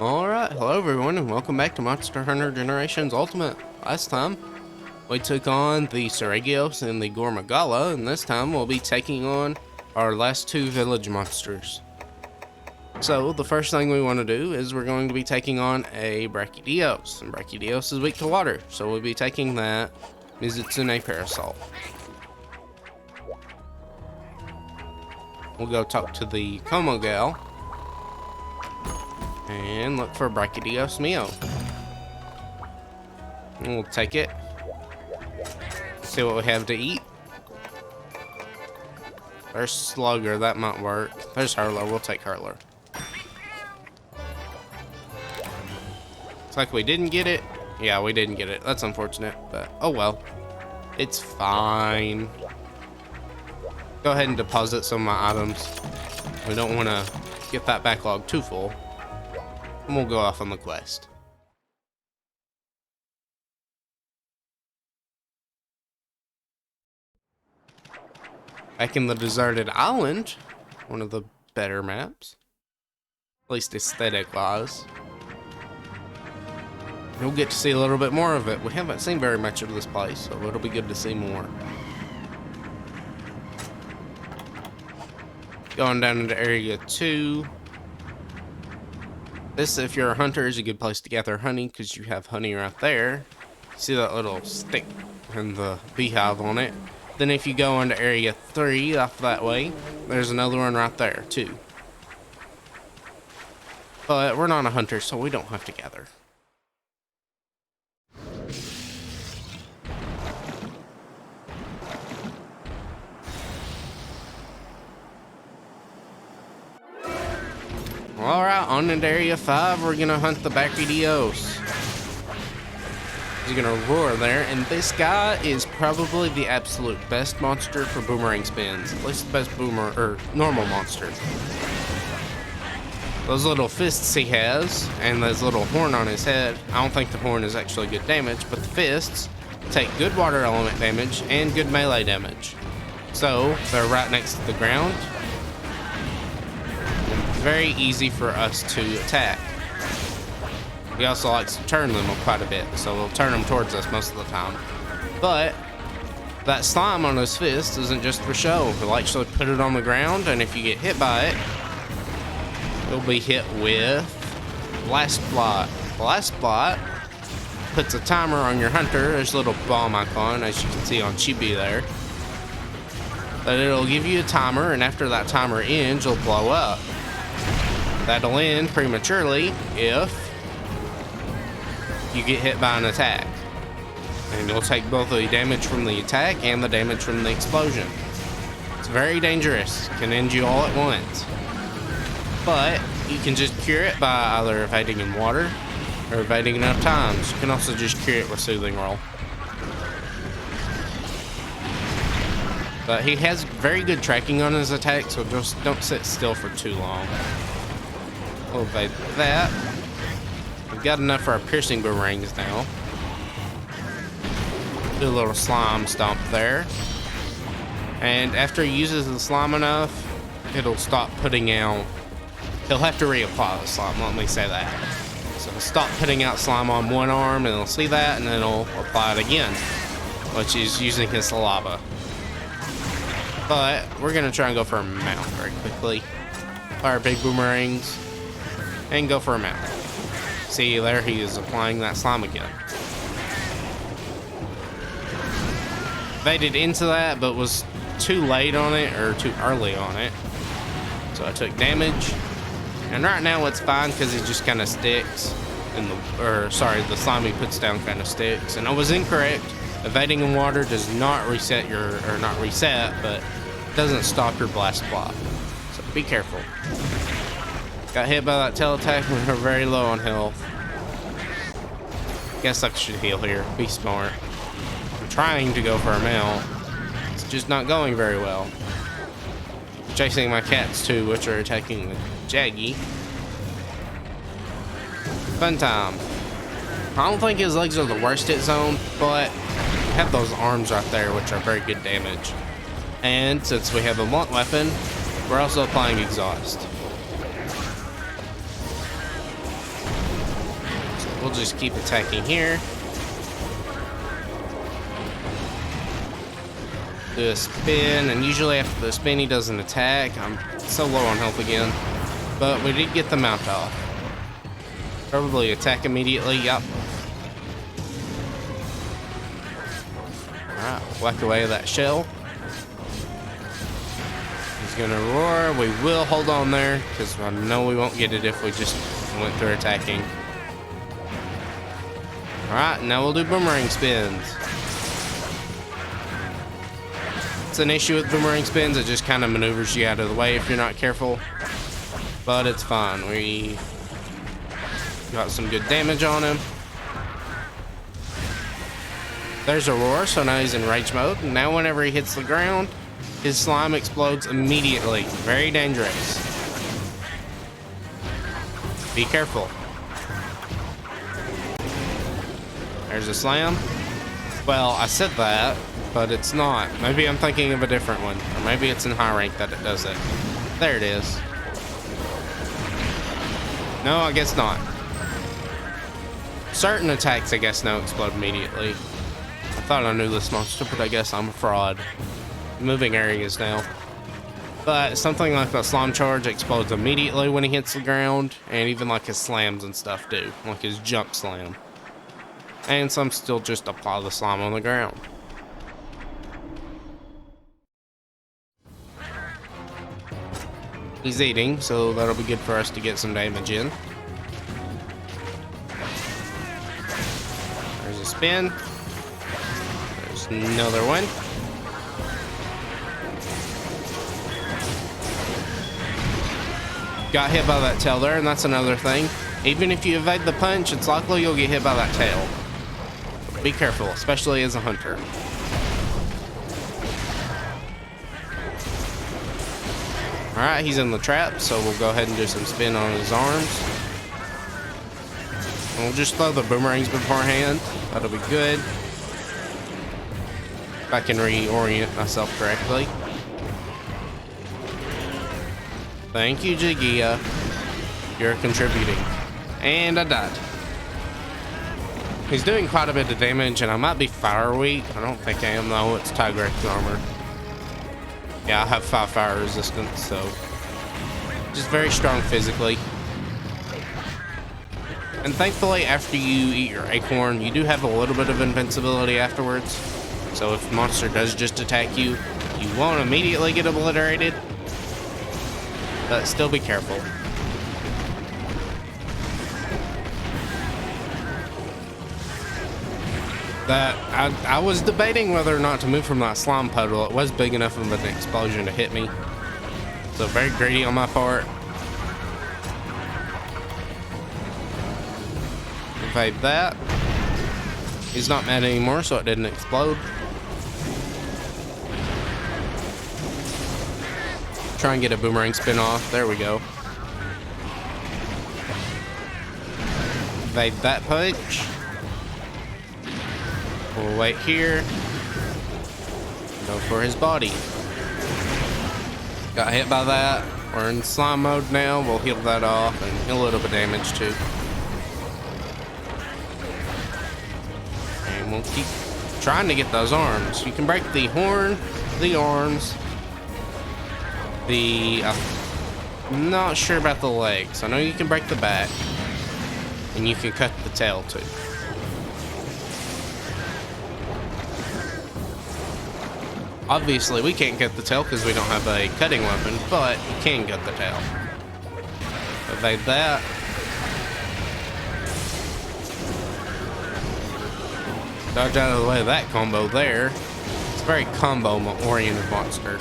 Alright, hello everyone and welcome back to Monster Hunter Generations Ultimate. Last time, we took on the Brachydios and the Magala, and this time we'll be taking on our last two village monsters. So, the first thing we want to do is we're going to be taking on a Brachydios, and Brachydios is weak to water, so we'll be taking that Mizutsune Parasol. We'll go talk to the Como gal and look for Brachydios Mio. And we'll take it. See what we have to eat. There's Slugger, that might work. There's Hurler, we'll take Hurler. It's like we didn't get it. Yeah, we didn't get it. That's unfortunate, but oh well. It's fine. Go ahead and deposit some of my items. We don't want to get that backlog too full. And we'll go off on the quest. Back in the deserted island, one of the better maps, at least aesthetic-wise. You'll get to see a little bit more of it. We haven't seen very much of this place, so it'll be good to see more. Going down into area 2. This, if you're a hunter, is a good place to gather honey because you have honey right there. See that little stick and the beehive on it. Then if you go into area 3 off that way, there's another one right there too. But we're not a hunter, so we don't have to gather. Alright, on into area 5, we're gonna hunt the Brachydios. He's gonna roar there, and this guy is probably the absolute best monster for boomerang spins. At least the best normal monster. Those little fists he has, and this little horn on his head, I don't think the horn is actually good damage, but the fists take good water element damage and good melee damage. So, they're right next to the ground. Very easy for us to attack. He also likes to turn them quite a bit, so we'll turn them towards us most of the time. But that slime on his fist isn't just for show. He'll actually put it on the ground, and if you get hit by it, you'll be hit with Blast Blot. Blast Blot puts a timer on your hunter. There's a little bomb icon, as you can see on Chibi there. But it'll give you a timer, and after that timer ends, you'll blow up. That'll end prematurely if you get hit by an attack. And you'll take both the damage from the attack and the damage from the explosion. It's very dangerous. Can end you all at once. But you can just cure it by either evading in water or evading enough times. You can also just cure it with Soothing Roll. But he has very good tracking on his attack, so just don't sit still for too long. We'll evade that. We've got enough for our piercing boomerangs now. Do a little slime stomp there. And after he uses the slime enough, it'll stop putting out. He'll have to reapply the slime, let me say that. So he'll stop putting out slime on one arm, and he'll see that, and then he'll apply it again, which is using his saliva. But we're gonna try and go for a mount very quickly. Fire big boomerangs and go for a mount. See there, he is applying that slime again. Evaded into that, but was too late on it or too early on it. So I took damage. And right now it's fine because it just kind of sticks. The slime he puts down kind of sticks. And I was incorrect. Evading in water does not reset not reset, but doesn't stop your blast plot. So be careful. Got hit by that tail attack when we're very low on health. Guess I should heal here. Be smart. I'm trying to go for a mount. It's just not going very well. Chasing my cats too, which are attacking the Jaggy. Fun time. I don't think his legs are the worst hit zone, but have those arms right there, which are very good damage. And since we have a blunt weapon, we're also applying exhaust. just keep attacking here. Do a spin, and usually after the spin he doesn't attack. I'm so low on health again. But we did get the mount off. Probably attack immediately, yep. Alright, whack away that shell. He's gonna roar. We will hold on there, because I know we won't get it if we just went through attacking. Alright, now we'll do boomerang spins. It's an issue with boomerang spins, it just kind of maneuvers you out of the way if you're not careful. But it's fine. We got some good damage on him. There's a roar, so now he's in rage mode. Now whenever he hits the ground, his slime explodes immediately. Very dangerous. Be careful. There's a slam. Well, I said that, but it's not. Maybe I'm thinking of a different one. Or maybe it's in high rank that it does it. There it is. No, I guess not. Certain attacks, I guess, now explode immediately. I thought I knew this monster, but I guess I'm a fraud. Moving areas now. But something like the slime charge explodes immediately when he hits the ground, and even like his slams and stuff do, like his jump slam. And some still just apply the slime on the ground. He's eating, so that'll be good for us to get some damage in. There's a spin. There's another one. Got hit by that tail there, and that's another thing. Even if you evade the punch, it's likely you'll get hit by that tail. Be careful, especially as a hunter. Alright, he's in the trap, so we'll go ahead and do some spin on his arms. And we'll just throw the boomerangs beforehand. That'll be good. If I can reorient myself correctly. Thank you, Jagia. You're contributing. And I died. He's doing quite a bit of damage, and I might be fire weak. I don't think I am, though. It's Tigrex armor. Yeah, I have 5 fire resistance, so just very strong physically. And thankfully, after you eat your acorn, you do have a little bit of invincibility afterwards. So if the monster does just attack you, you won't immediately get obliterated, but still be careful. That I was debating whether or not to move from that slime puddle. It was big enough of an explosion to hit me, so very greedy on my part. Evade that. He's not mad anymore, so it didn't explode. Try and get a boomerang spin off. There we go. Evade that punch. We'll wait here. Go for his body. Got hit by that. We're in slime mode now. We'll heal that off and heal a little bit of damage too. And we'll keep trying to get those arms. You can break the horn, the arms, I'm not sure about the legs. I know you can break the back, and you can cut the tail too. Obviously, we can't cut the tail because we don't have a cutting weapon, but you can cut the tail. Evade that. Dodge out of the way of that combo there. It's a very combo-oriented monster.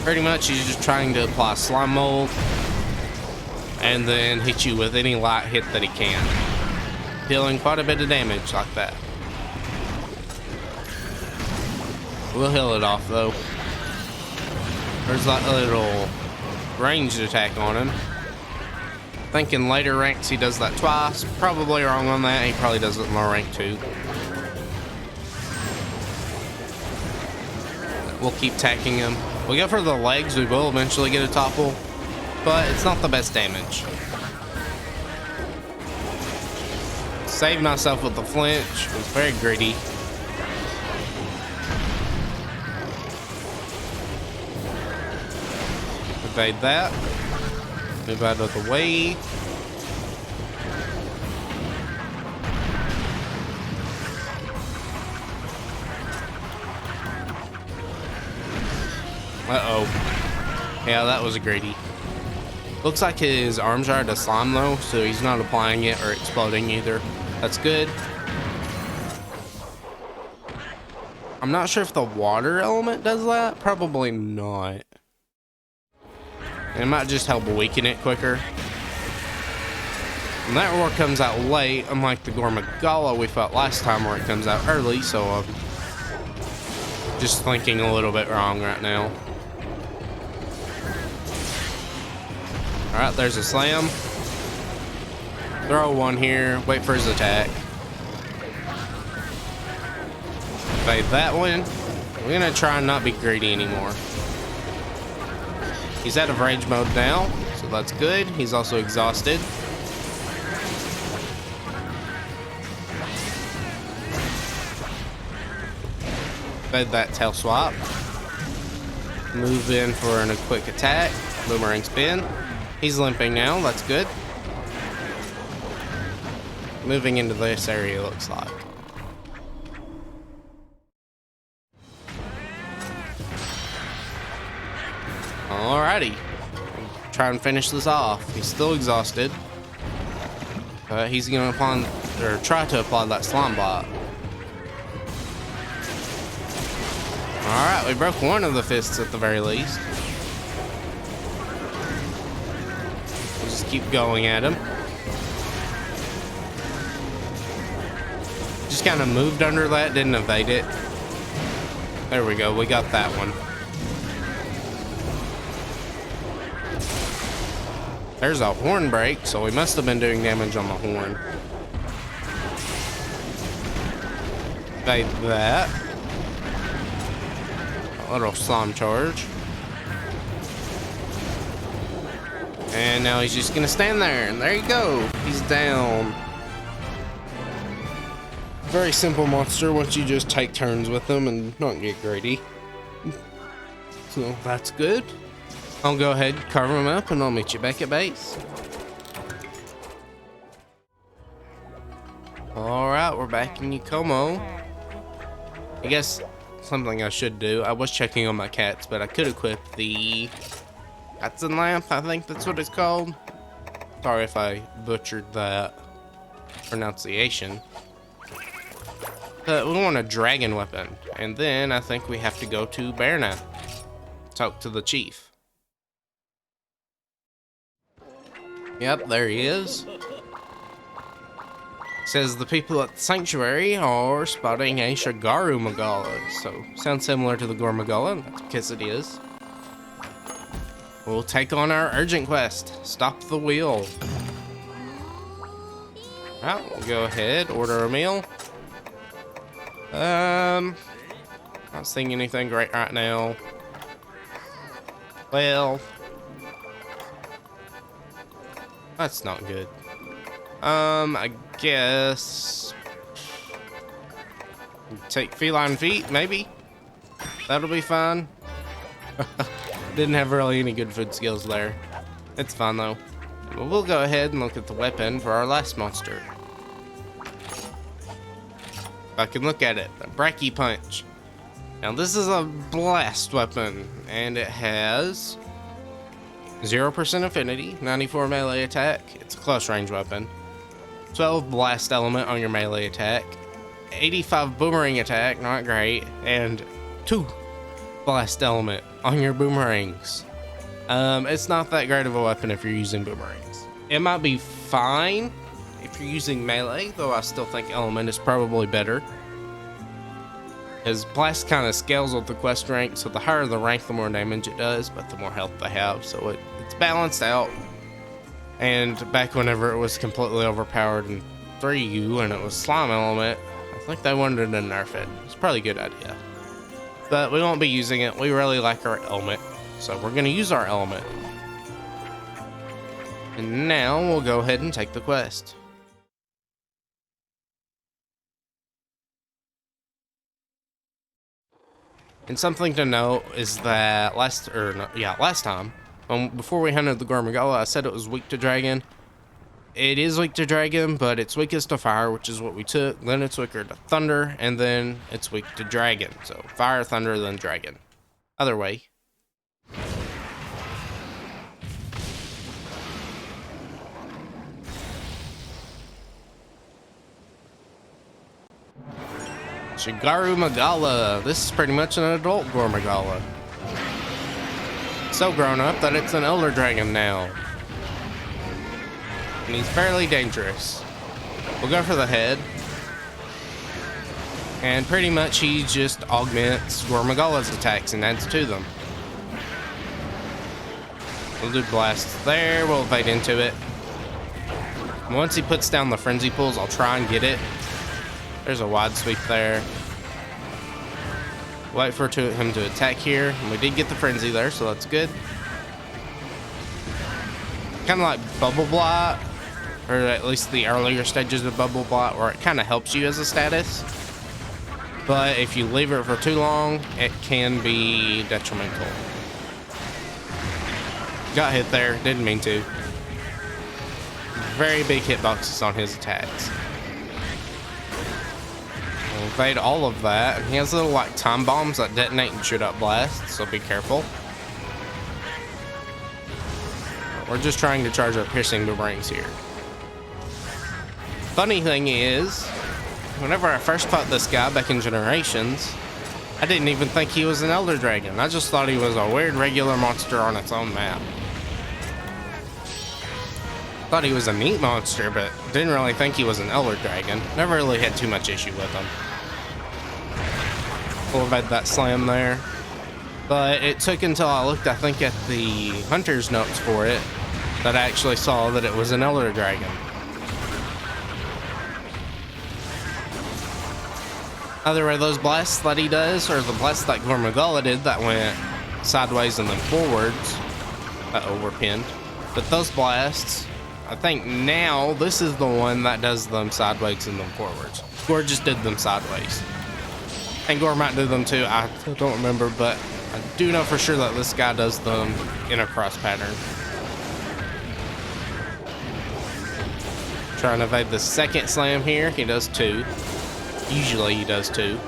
Pretty much, he's just trying to apply slime mold and then hit you with any light hit that he can, dealing quite a bit of damage like that. We'll heal it off though. There's that little ranged attack on him. I think in later ranks he does that twice. Probably wrong on that. He probably does it in lower rank too. We'll keep attacking him. We go for the legs. We will eventually get a topple. but it's not the best damage. Saved myself with the flinch. Was very greedy. Evade that. Move out of the way. Uh-oh. Yeah, that was a greedy. Looks like his arms are to slime though, so he's not applying it or exploding either. That's good. I'm not sure if the water element does that. Probably not. It might just help weaken it quicker. And that roar comes out late, unlike the Magala we fought last time where it comes out early, so I'm just thinking a little bit wrong right now. Alright, there's a slam. Throw one here, wait for his attack. Evade that one. We're gonna try and not be greedy anymore. He's out of rage mode now, so that's good. He's also exhausted. Evade that tail swap. Move in for a quick attack. Boomerang spin. He's limping now, that's good. Moving into this area, looks like. Alrighty. Try and finish this off. He's still exhausted. He's gonna apply, or try to apply that slime bot. Alright, we broke one of the fists at the very least. We'll just keep going at him. Just kind of moved under that, didn't evade it. There we go, we got that one. There's a horn break, so we must have been doing damage on the horn. Evade that. A little slime charge. And now he's just gonna stand there, and there you go. He's down. Very simple monster once you just take turns with them and not get greedy. So that's good. I'll go ahead, carve him up, and I'll meet you back at base. Alright, we're back in Yakomo. I guess something I should do. I was checking on my cats, but I could equip the Katzen lamp, I think that's what it's called. Sorry if I butchered that pronunciation. But we want a dragon weapon. And then I think we have to go to Berna. Talk to the chief. Yep, there he is. Says the people at the sanctuary are spotting a Shagaru Magala. So, sounds similar to the Magala. That's because it is. We'll take on our urgent quest. Stop the wheel. Alright, we'll go ahead, order a meal. Not seeing anything great right now. Well, that's not good. I guess take feline feet, maybe. That'll be fine. Didn't have really any good food skills there. It's fine though. But we'll go ahead and look at the weapon for our last monster. If I can look at it, the Brachy Punch. Now this is a blast weapon, and it has 0% affinity, 94 melee attack. It's a close range weapon. 12 blast element on your melee attack. 85 boomerang attack, not great. And 2 blast element on your boomerangs. It's not that great of a weapon if you're using boomerangs. It might be fine if you're using melee, though I still think element is probably better. Because blast kind of scales with the quest rank, so the higher the rank, the more damage it does, but the more health they have, so it's balanced out. And back whenever it was completely overpowered in 3U and it was slime element, I think they wanted to nerf it. It's probably a good idea. But we won't be using it. We really like our element, so we're going to use our element. And now we'll go ahead and take the quest. And something to note is that last time, before we hunted the Magala, I said it was weak to dragon. It is weak to dragon, but it's weakest to fire, which is what we took. Then it's weaker to thunder, and then it's weak to dragon. So fire, thunder, then dragon. Other way. Shagaru Magala. This is pretty much an adult Magala. So grown up that it's an elder dragon now. And he's fairly dangerous. We'll go for the head. And pretty much he just augments Magala's attacks and adds to them. We'll do blasts there. We'll evade into it. Once he puts down the frenzy pulls, I'll try and get it. There's a wide sweep there. Wait for him to attack here. And we did get the frenzy there, so that's good. Kind of like Bubble Blight, or at least the earlier stages of Bubble Blight, where it kind of helps you as a status. But if you leave it for too long, it can be detrimental. Got hit there, didn't mean to. Very big hitboxes on his attacks. We'll evade all of that. He has little like time bombs that detonate and shoot up blasts, so be careful. We're just trying to charge our piercing boomerangs here. Funny thing is, whenever I first fought this guy back in Generations, I didn't even think he was an Elder Dragon. I just thought he was a weird regular monster on its own map. Thought he was a neat monster, but didn't really think he was an Elder Dragon. Never really had too much issue with him. We'll evade that slam there. But it took until I looked, I think, at the Hunter's notes for it, that I actually saw that it was an Elder Dragon. Either way, those blasts that he does, or the blasts that Magala did that went sideways and then forwards. Uh-oh, we're pinned. But those blasts, I think now this is the one that does them sideways and then forwards. Gore just did them sideways. And Gore might do them too, I don't remember, but I do know for sure that this guy does them in a cross pattern. Trying to evade the second slam here, he does two. Usually he does two.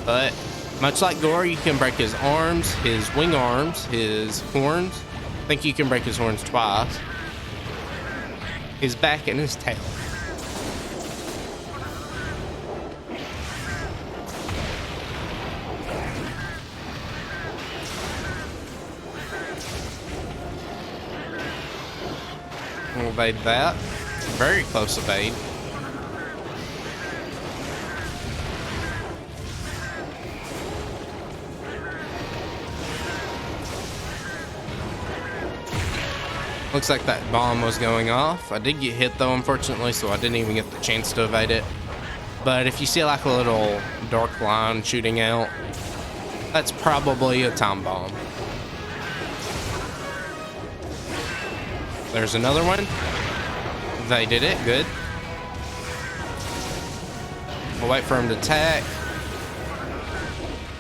But much like Gore, you can break his arms, his wing arms, his horns. I think you can break his horns twice. His back and his tail. We'll evade that. Very close evade. Looks like that bomb was going off. I did get hit though, unfortunately, so I didn't even get the chance to evade it. But if you see like a little dark line shooting out, that's probably a time bomb. There's another one. They did it, good. We'll wait for him to attack.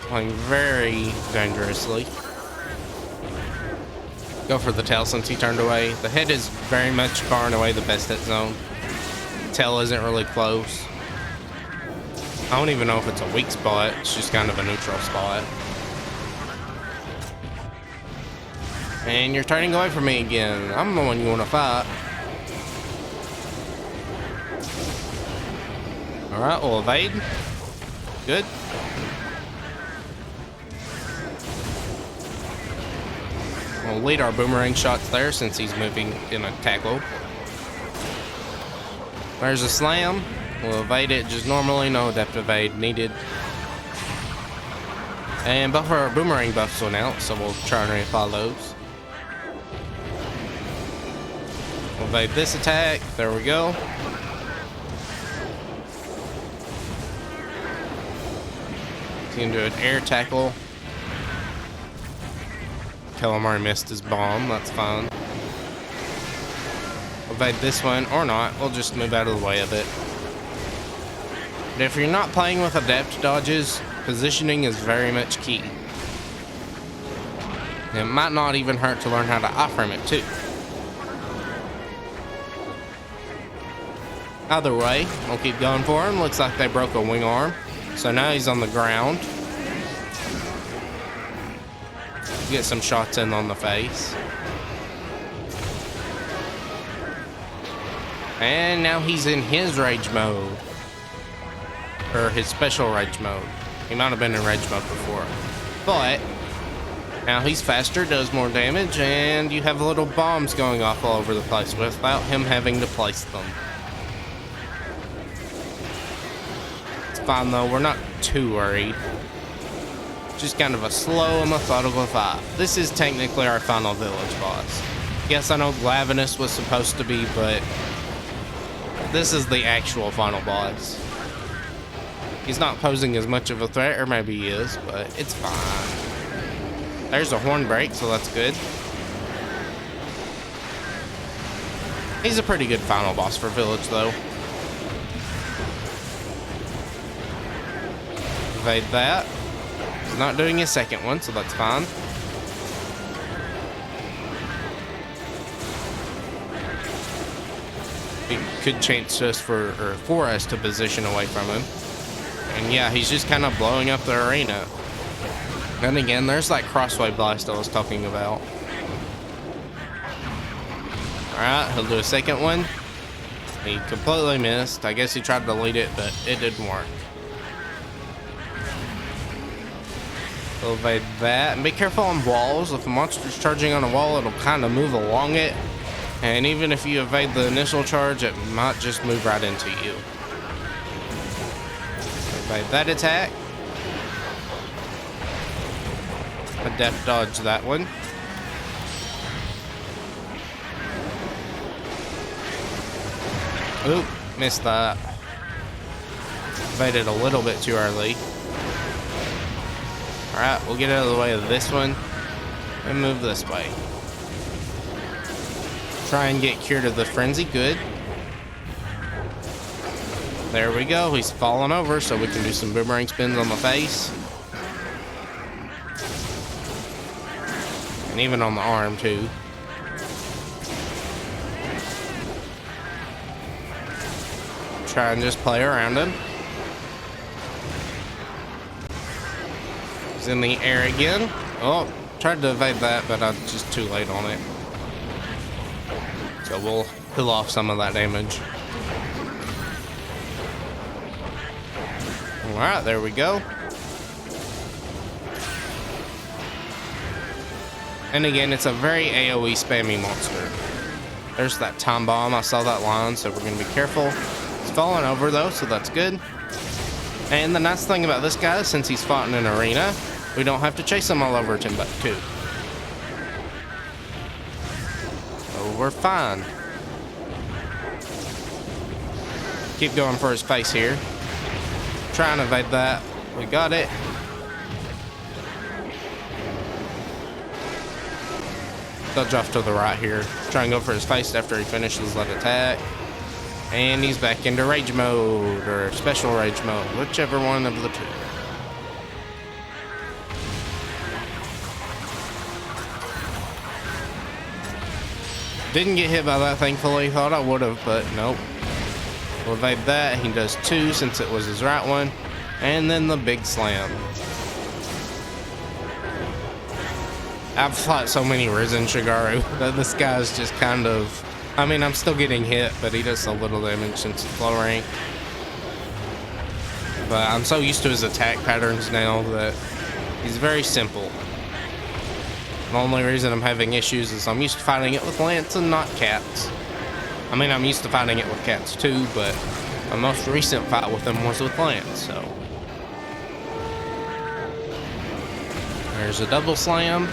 Playing very dangerously. Go for the tail since he turned away. The head is very much far and away the best hit zone. Tail isn't really close. I don't even know if it's a weak spot. It's just kind of a neutral spot. And you're turning away from me again. I'm the one you want to fight. Alright, we'll evade. Good. We'll lead our boomerang shots there since he's moving in a tackle. There's a slam. We'll evade it just normally. No adept evade needed. And both of our boomerang buffs went out, so we'll try and reapply those. We'll evade this attack. There we go. He's gonna do an air tackle. Calamari missed his bomb, that's fine. evade this one or not. We'll just move out of the way of it. But if you're not playing with adept dodges, positioning is very much key. It might not even hurt to learn how to off-frame it too. Either way, we'll keep going for him. Looks like they broke a wing arm. So now he's on the ground. Get some shots in on the face. And now he's in his rage mode. Or his special rage mode. He might have been in rage mode before. But now he's faster, does more damage, and you have little bombs going off all over the place without him having to place them. It's fine though, we're not too worried. Just kind of a slow, methodical fight. This is technically our final village boss. Yes, I know Glavenus was supposed to be, but this is the actual final boss. He's not posing as much of a threat, or maybe he is, but it's fine. There's a horn break, so that's good. He's a pretty good final boss for village, though. Evade that. He's not doing his second one, so that's fine. He could chance us for us to position away from him. And yeah, he's just kind of blowing up the arena. Then again, there's that crossway blast I was talking about. Alright, he'll do a second one. He completely missed. I guess he tried to lead it, but it didn't work. We'll evade that. And be careful on walls. If a monster's charging on a wall, it'll kind of move along it. And even if you evade the initial charge, it might just move right into you. Evade that attack. Adept dodge that one. Oop, missed that. Evaded a little bit too early. Alright, we'll get out of the way of this one and move this way. Try and get cured of the frenzy. Good. There we go. He's falling over, so we can do some boomerang spins on the face. And even on the arm, too. Try and just play around him. He's in the air again. Oh, tried to evade that, but I was just too late on it. So we'll peel off some of that damage. Alright, there we go. And again, it's a very AoE spammy monster. There's that time bomb. I saw that line, so we're going to be careful. He's falling over, though, so that's good. And the nice thing about this guy, since he's fought in an arena, we don't have to chase him all over Timbuktu. So we're fine. Keep going for his face here. Try and evade that. We got it. Dodge off to the right here. Try and go for his face after he finishes that attack. And he's back into rage mode, or special rage mode, whichever one of the two. Didn't get hit by that, thankfully. Thought I would have, but nope. We'll evade that. He does two since it was his right one. And then the big slam. I've fought so many Risen Shagaru that this guy's just kind of... I mean, I'm still getting hit, but he does so little damage since it's low rank. But I'm so used to his attack patterns now that he's very simple. The only reason I'm having issues is I'm used to fighting it with Lance and not cats. I mean, I'm used to fighting it with cats too, but my most recent fight with him was with Lance, so. There's a double slam.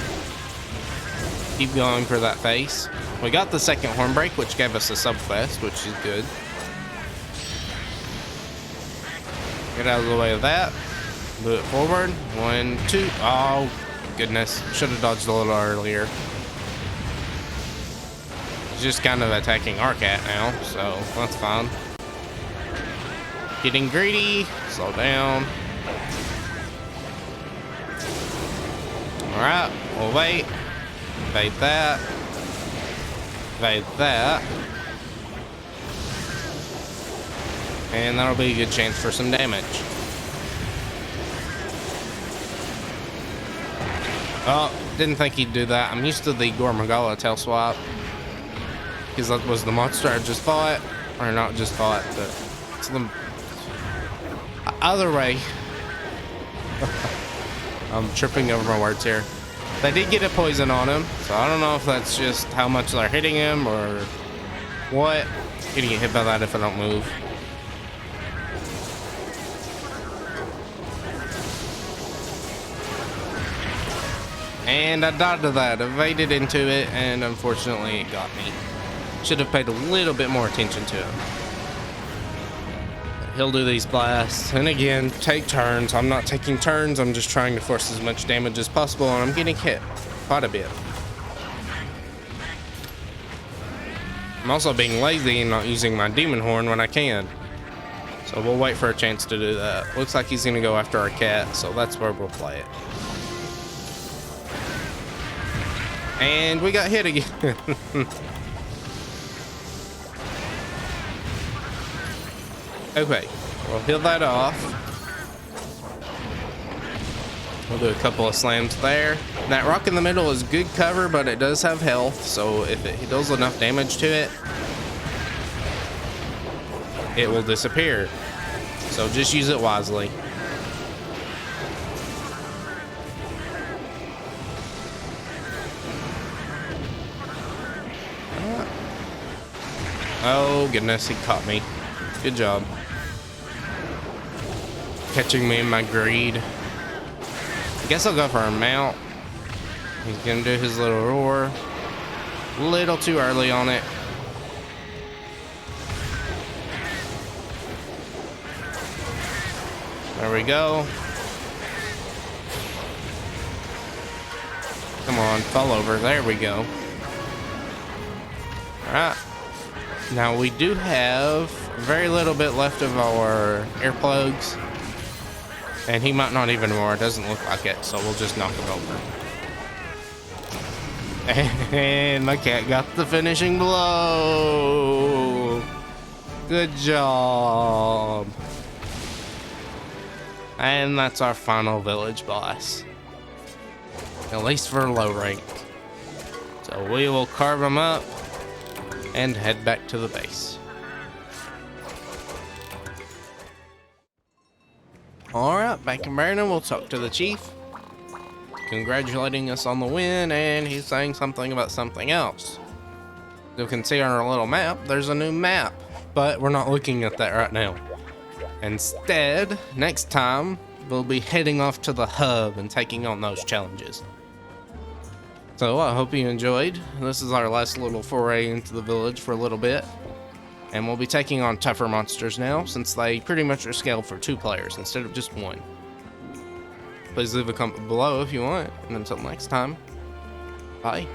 Keep going for that face. We got the second horn break, which gave us a subquest, which is good. Get out of the way of that. Move it forward. 1, 2. Oh, goodness. Should have dodged a little earlier. He's just kind of attacking our cat now, so that's fine. Getting greedy. Slow down. Alright, we'll wait. Evade that. Evade that. And that'll be a good chance for some damage. Oh, didn't think he'd do that. I'm used to the Magala tail swap, because that was the monster I just fought. Or not just fought, but it's the... Either way. I'm tripping over my words here. They did get a poison on him, so I don't know if that's just how much they're hitting him or what. I'm gonna get hit by that if I don't move. And I died to that, evaded into it, and unfortunately it got me. Should have paid a little bit more attention to him. He'll do these blasts, and again, take turns. I'm not taking turns, I'm just trying to force as much damage as possible, and I'm getting hit quite a bit. I'm also being lazy and not using my demon horn when I can. So we'll wait for a chance to do that. Looks like he's gonna go after our cat, so that's where we'll play it. And we got hit again. Okay, we'll heal that off. We'll do a couple of slams there. That rock in the middle is good cover, but it does have health, so if it does enough damage to it, it will disappear. So just use it wisely. Oh goodness, he caught me. Good job. Catching me in my greed. I guess I'll go for a mount. He's gonna do his little roar. A little too early on it. There we go. Come on, fall over. There we go. Alright. Now we do have very little bit left of our earplugs. And he might not even more. It doesn't look like it, so we'll just knock him over. And my cat got the finishing blow. Good job. And that's our final village boss. At least for low rank. So we will carve him up and head back to the base. Alright, back in Maryland, we'll talk to the chief. Congratulating us on the win, and he's saying something about something else. You can see on our little map, there's a new map, but we're not looking at that right now. Instead, next time, we'll be heading off to the hub and taking on those challenges. So I hope you enjoyed. This is our last little foray into the village for a little bit. And we'll be taking on tougher monsters now, since they pretty much are scaled for 2 players instead of just 1. Please leave a comment below if you want, and until next time, bye.